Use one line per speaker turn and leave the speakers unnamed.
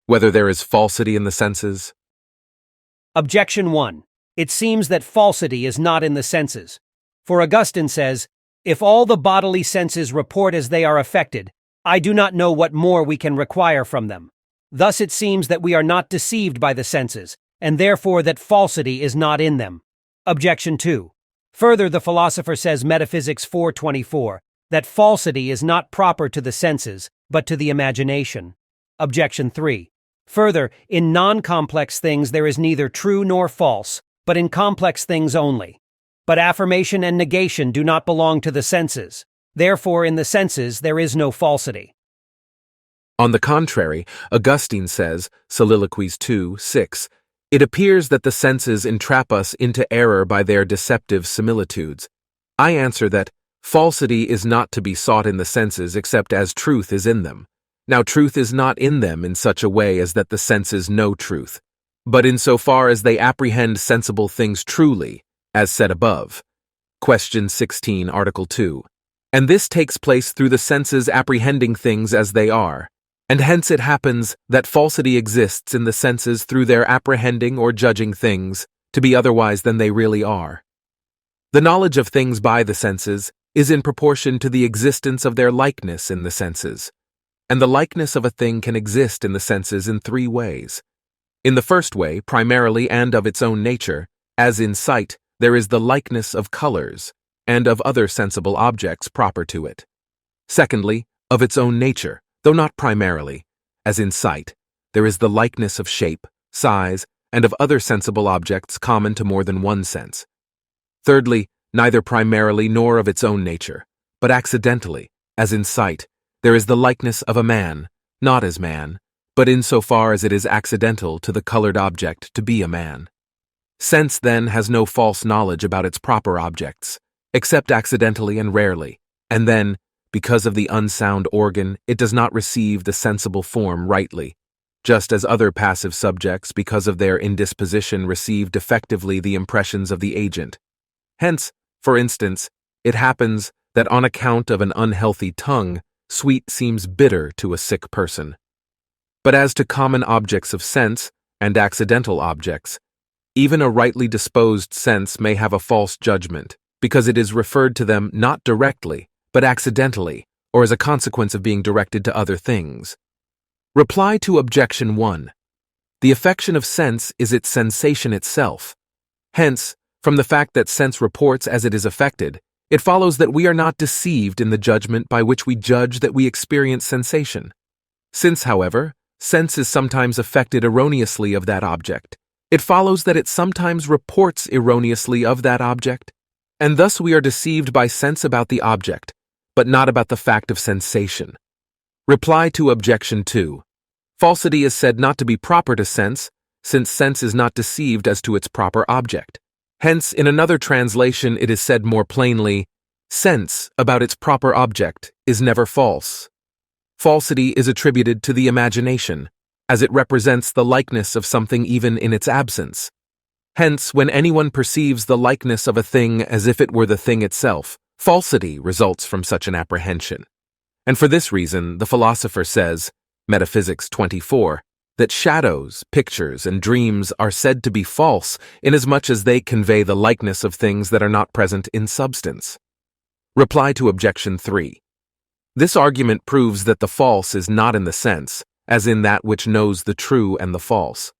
whether there is falsity in the senses?
Objection 1. It seems that falsity is not in the senses. For Augustine says, "If all the bodily senses report as they are affected, I do not know what more we can require from them. Thus it seems that we are not deceived by the senses, and therefore that falsity is not in them." Objection 2. Further, the philosopher says, Metaphysics 4:24, that falsity is not proper to the senses, but to the imagination. Objection 3. Further, in non-complex things there is neither true nor false, but in complex things only. But affirmation and negation do not belong to the senses. Therefore, in the senses there is no falsity.
On the contrary, Augustine says, Soliloquies 2:6, it appears that the senses entrap us into error by their deceptive similitudes. I answer that falsity is not to be sought in the senses except as truth is in them. Now truth is not in them in such a way as that the senses know truth, but in so far as they apprehend sensible things truly, as said above. Question 16, Article 2. And this takes place through the senses apprehending things as they are, and hence it happens that falsity exists in the senses through their apprehending or judging things to be otherwise than they really are. The knowledge of things by the senses is in proportion to the existence of their likeness in the senses, and the likeness of a thing can exist in the senses in three ways. In the first way, primarily and of its own nature, as in sight, there is the likeness of colors and of other sensible objects proper to it. Secondly, of its own nature, though not primarily, as in sight, there is the likeness of shape, size, and of other sensible objects common to more than one sense. Thirdly, neither primarily nor of its own nature, but accidentally, as in sight, there is the likeness of a man, not as man, but in so far as it is accidental to the colored object to be a man. Sense, then, has no false knowledge about its proper objects, except accidentally and rarely, and then, because of the unsound organ, it does not receive the sensible form rightly, just as other passive subjects, because of their indisposition, receive defectively the impressions of the agent. Hence, for instance, it happens that on account of an unhealthy tongue, sweet seems bitter to a sick person. But as to common objects of sense and accidental objects, even a rightly disposed sense may have a false judgment, because it is referred to them not directly, but accidentally, or as a consequence of being directed to other things. Reply to Objection 1. The affection of sense is its sensation itself. Hence, from the fact that sense reports as it is affected, it follows that we are not deceived in the judgment by which we judge that we experience sensation. Since, however, sense is sometimes affected erroneously of that object, it follows that it sometimes reports erroneously of that object, and thus we are deceived by sense about the object, but not about the fact of sensation. Reply to Objection 2. Falsity is said not to be proper to sense, since sense is not deceived as to its proper object. Hence, in another translation it is said more plainly, sense about its proper object is never false. Falsity is attributed to the imagination, as it represents the likeness of something even in its absence. Hence, when anyone perceives the likeness of a thing as if it were the thing itself, falsity results from such an apprehension. And for this reason, the philosopher says, Metaphysics 24, that shadows, pictures, and dreams are said to be false inasmuch as they convey the likeness of things that are not present in substance. Reply to Objection 3. This argument proves that the false is not in the sense, as in that which knows the true and the false.